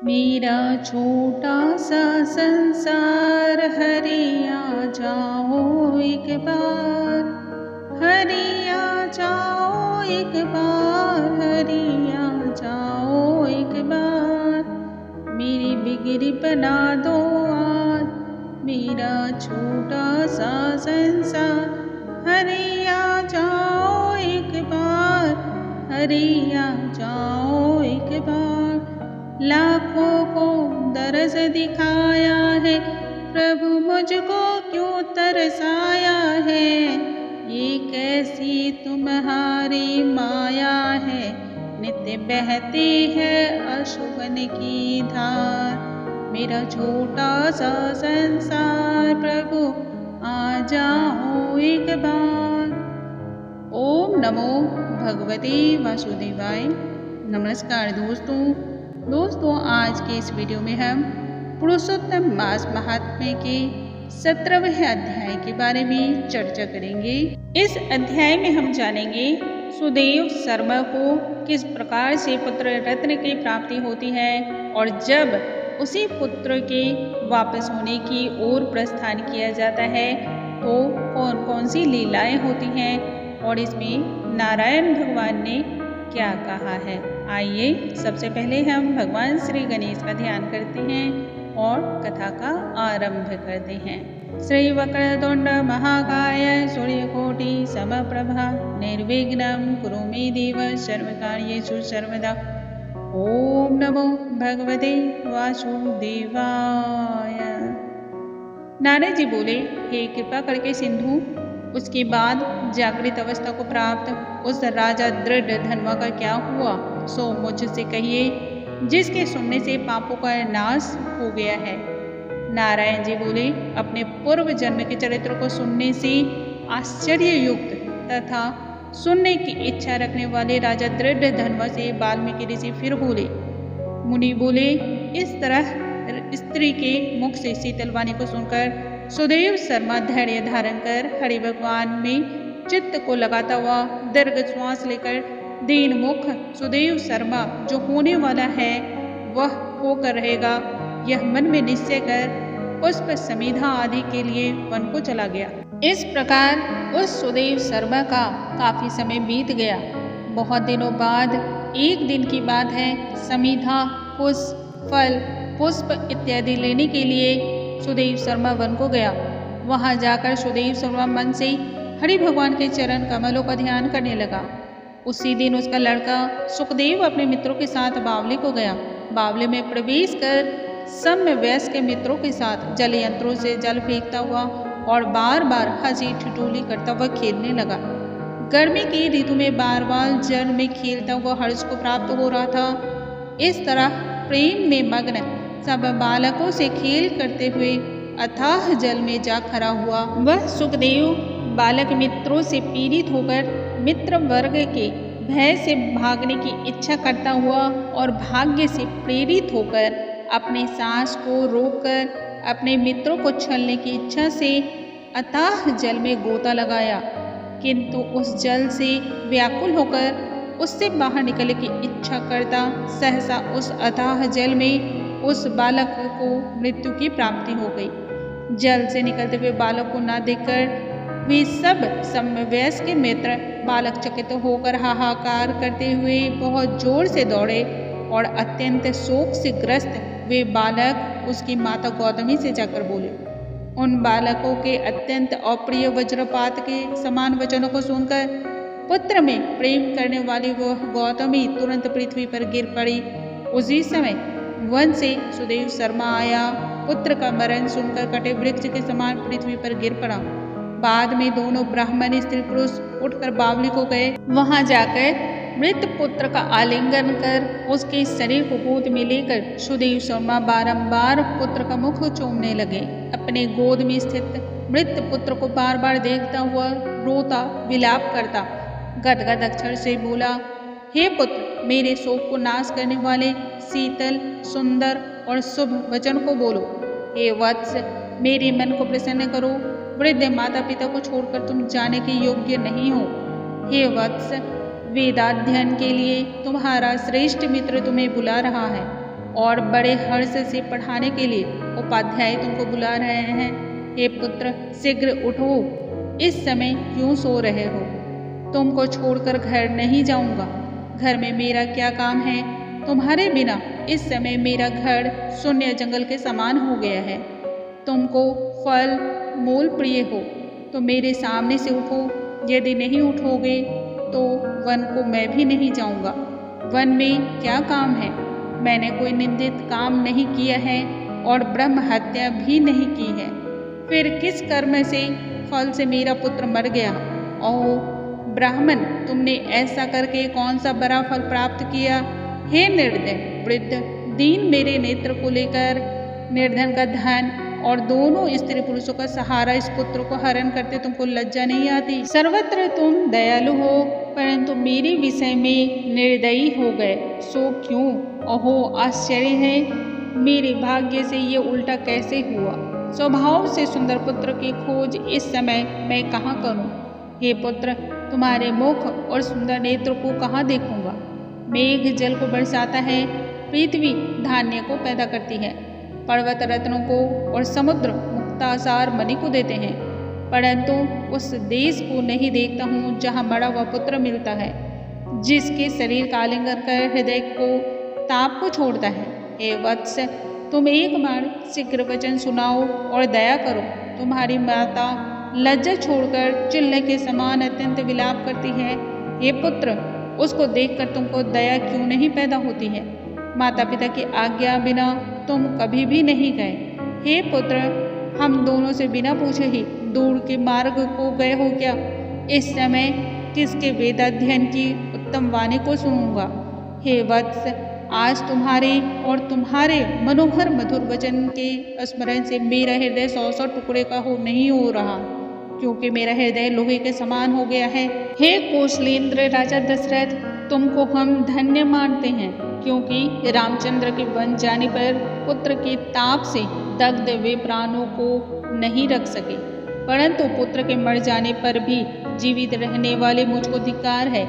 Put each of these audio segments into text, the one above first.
मेरा छोटा सा संसार हरि आ जाओ एक बार, हरि आ जाओ एक बार, हरि आ जाओ एक बार। मेरी बिगड़ी बना दो आज मेरा छोटा सा संसार, हरि आ जाओ एक बार, हरि आ जाओ एक बार। लाखों को दरस दिखाया है प्रभु, मुझको क्यों तरसाया है। ये कैसी तुम्हारी माया है, नित्य बहती है अशुभन की धार। मेरा छोटा सा संसार प्रभु आ जाओ एक बार। ओम नमो भगवते वासुदेवाय। नमस्कार दोस्तों, आज के इस वीडियो में हम पुरुषोत्तम मास महात्म्य के 17वें अध्याय के बारे में चर्चा करेंगे। इस अध्याय में हम जानेंगे सुदेव शर्मा को किस प्रकार से पुत्र रत्न की प्राप्ति होती है और जब उसी पुत्र के वापस होने की ओर प्रस्थान किया जाता है तो कौन कौन सी लीलाएं होती हैं और इसमें नारायण भगवान ने क्या कहा है। आइए सबसे पहले हम भगवान श्री गणेश का ध्यान करते हैं और कथा का आरंभ करते हैं। श्री वक्रतुंड महाकाय सूर्यकोटि समप्रभा निर्विघ्नं कुरु मे देव सर्वकार्येषु सर्वदा। ओम नमो भगवते वासुदेवाय। नारद जी बोले, हे कृपा करके सिंधु, उसके बाद जागृत अवस्था को प्राप्त उस राजा दृढ़ धनवा का क्या हुआ सो मुझसे कहिए, जिसके सुनने से पापों का नाश हो गया है। नारायण जी बोले, अपने पूर्व जन्म के चरित्र को सुनने से आश्चर्य युक्त तथा सुनने की इच्छा रखने वाले राजा दृढ़ धनवा से वाल्मीकि ऋषि फिर बोले। मुनि बोले, इस तरह स्त्री के मुख से शीतल वाणी को सुनकर सुदेव शर्मा धैर्य धारण कर हरि भगवान में चित्त को लगाता हुआ दीर्घ श्वास लेकर दीन मुख सुदेव शर्मा जो होने वाला है वह होकर रहेगा, यह मन में निश्चय कर पुष्प समिधा आदि के लिए वन को चला गया। इस प्रकार उस सुदेव शर्मा का काफी समय बीत गया। बहुत दिनों बाद एक दिन की बात है, समिधा पुष्प फल पुष्प इत्यादि लेने के लिए सुदेव शर्मा वन को गया। वहां जाकर सुदेव शर्मा मन से हरि भगवान के चरण कमलों का ध्यान करने लगा। उसी दिन उसका लड़का सुखदेव अपने मित्रों के साथ बावले को गया। बावले में प्रवेश कर सम्य वयस्क के मित्रों के साथ जल यंत्रों से जल फेंकता हुआ और बार बार हंसी ठिठोली करता हुआ खेलने लगा। गर्मी की ऋतु में बार बार जल में खेलता हुआ हर्ष को प्राप्त हो रहा था। इस तरह प्रेम में मग्न सब बालकों से खेल करते हुए अथाह जल में जा खड़ा हुआ। वह सुखदेव बालक मित्रों से पीड़ित होकर मित्र वर्ग के भय से भागने की इच्छा करता हुआ और भाग्य से प्रेरित होकर अपने सांस को रोककर अपने मित्रों को छलने की इच्छा से अथाह जल में गोता लगाया, किंतु उस जल से व्याकुल होकर उससे बाहर निकलने की इच्छा करता सहसा उस अथाह जल में उस बालक को मृत्यु की प्राप्ति हो गई। जल से निकलते हुए बालक को न देखकर वे सब समवयस्क के मित्र बालक चकित होकर हाहाकार करते हुए बहुत जोर से दौड़े और अत्यंत शोक से ग्रस्त वे बालक उसकी माता गौतमी से जाकर बोले। उन बालकों के अत्यंत अप्रिय वज्रपात के समान वचनों को सुनकर पुत्र में प्रेम करने वाली वह गौतमी तुरंत पृथ्वी पर गिर पड़ी। उसी समय वन से सुदेव शर्मा आया। पुत्र का मरण सुनकर कटे वृक्ष के समान पृथ्वी पर गिर पड़ा। बाद में दोनों ब्राह्मण स्त्री पुरुष उठकर बावली को गए। वहां जाकर मृत पुत्र का आलिंगन कर उसके शरीर को गोद में लेकर सुदेव शर्मा बारंबार पुत्र का मुख चूमने लगे। अपने गोद में स्थित मृत पुत्र को बार बार देखता हुआ रोता विलाप करता गदगद अक्षर से बोला, हे पुत्र, मेरे शोक को नाश करने वाले शीतल सुंदर और शुभ वचन को बोलो। हे वत्स, मेरे मन को प्रसन्न करो। वृद्ध माता पिता को छोड़कर तुम जाने के योग्य नहीं हो। हे वत्स, वेदाध्ययन के लिए तुम्हारा श्रेष्ठ मित्र तुम्हें बुला रहा है और बड़े हर्ष से पढ़ाने के लिए उपाध्याय तुमको बुला रहे हैं। हे पुत्र, शीघ्र उठो, इस समय क्यों सो रहे हो? तुमको छोड़कर घर नहीं जाऊंगा। घर में मेरा क्या काम है? तुम्हारे बिना इस समय मेरा घर शून्य जंगल के समान हो गया है। तुमको फल मूल प्रिय हो तो मेरे सामने से उठो। यदि नहीं उठोगे तो वन को मैं भी नहीं जाऊंगा। वन में क्या काम है? मैंने कोई निंदित काम नहीं किया है और ब्रह्म हत्या भी नहीं की है। फिर किस कर्म से फल से मेरा पुत्र मर गया? ओह ब्राह्मण, तुमने ऐसा करके कौन सा बड़ा फल प्राप्त किया? हे निर्दय वृद्ध, दीन मेरे नेत्र को लेकर निर्धन का धन और दोनों स्त्री पुरुषों का सहारा इस पुत्र को हरण करते तुमको लज्जा नहीं आती? सर्वत्र तुम दयालु हो परंतु मेरे विषय में निर्दयी हो गए, सो क्यों? ओहो आश्चर्य है, मेरे भाग्य से ये उल्टा कैसे हुआ? स्वभाव से सुंदर पुत्र की खोज इस समय मैं कहाँ करूँ? हे पुत्र, तुम्हारे मुख और सुंदर नेत्र को कहाँ देखूंगा? मेघ जल को बरसाता है, पृथ्वी धान्य को पैदा करती है, पर्वत रत्नों को और समुद्र मुक्तासार मणि को देते हैं, परंतु उस देश को नहीं देखता हूँ जहाँ मरा हुआ पुत्र मिलता है, जिसके शरीर का आलिंगन कर हृदय को ताप को छोड़ता है। हे वत्स, तुम एक बार शीघ्र वचन सुनाओ और दया करो। तुम्हारी माता लज्जा छोड़कर चिल्ले के समान अत्यंत विलाप करती है। हे पुत्र, उसको देखकर तुमको दया क्यों नहीं पैदा होती है? माता पिता की आज्ञा बिना तुम कभी भी नहीं गए। हे पुत्र, हम दोनों से बिना पूछे ही दूर के मार्ग को गए हो क्या? इस समय किसके वेदाध्ययन की उत्तम वाणी को सुनूंगा? हे वत्स, आज तुम्हारे और तुम्हारे मनोहर मधुर वचन के स्मरण से मेरा हृदय 100 टुकड़े का नहीं हो रहा, क्योंकि मेरा हृदय लोहे के समान हो गया है। हे कौशलेंद्र राजा दशरथ, तुमको हम धन्य मानते हैं, क्योंकि रामचंद्र के वन जाने पर पुत्र के ताप से दग्ध वे प्राणों को नहीं रख सके, परंतु पुत्र के मर जाने पर भी जीवित रहने वाले मुझको धिक्कार है।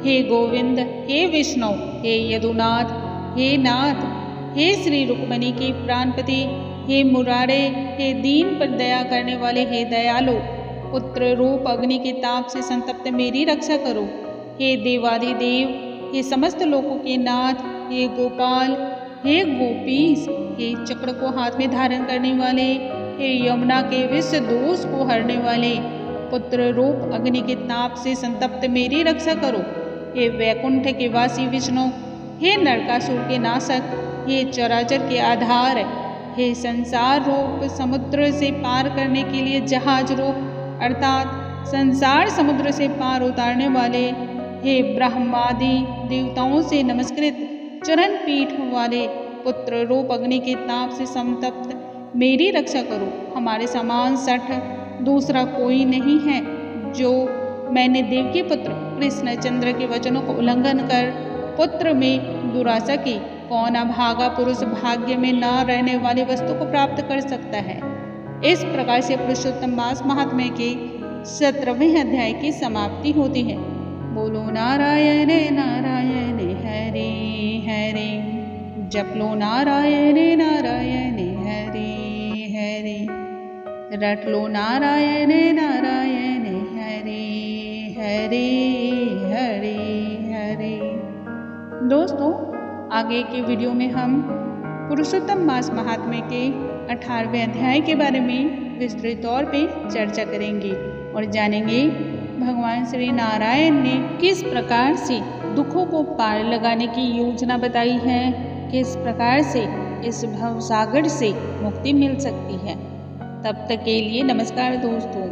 हे गोविंद, हे विष्णु, हे यदुनाथ, हे नाथ, हे श्री रुक्मणी के प्राणपति, हे मुरारे, हे दीन पर दया करने वाले, हे दयालु, पुत्र रूप अग्नि के ताप से संतप्त मेरी रक्षा करो। हे देवादिदेव, हे समस्त लोकों के नाथ, हे गोपाल, हे गोपीश, हे चक्र को हाथ में धारण करने वाले, हे यमुना के विष दोष को हरने वाले, पुत्र रूप अग्नि के ताप से संतप्त मेरी रक्षा करो। हे वैकुंठ के वासी विष्णु, हे नरकासुर के नाशक, हे चराचर के आधार, हे संसार रूप समुद्र से पार करने के लिए जहाज रूप अर्थात संसार समुद्र से पार उतारने वाले, हे ब्रह्मादि देवताओं से नमस्कृत चरण पीठ वाले, पुत्र रूप अग्नि के ताप से संतप्त मेरी रक्षा करो। हमारे समान सठ दूसरा कोई नहीं है। जो मैंने देवकी पुत्र कृष्णचंद्र के वचनों को उल्लंघन कर पुत्र में दुराशा की, कौन अभागा पुरुष भाग्य में न रहने वाली वस्तु को प्राप्त कर सकता है? इस प्रकार से पुरुषोत्तम मास महात्म्य के 17वें अध्याय की समाप्ति होती है। बोलो नारायण नारायण हरे हरे, जप लो नारायण नारायण हरे हरे, रट लो नारायण नारायण हरे हरे हरे हरे। दोस्तों, आगे के वीडियो में हम पुरुषोत्तम मास महात्म्य के 18वें अध्याय के बारे में विस्तृत तौर पे चर्चा करेंगे और जानेंगे भगवान श्री नारायण ने किस प्रकार से दुखों को पार लगाने की योजना बताई है, किस प्रकार से इस भवसागर से मुक्ति मिल सकती है। तब तक के लिए नमस्कार दोस्तों।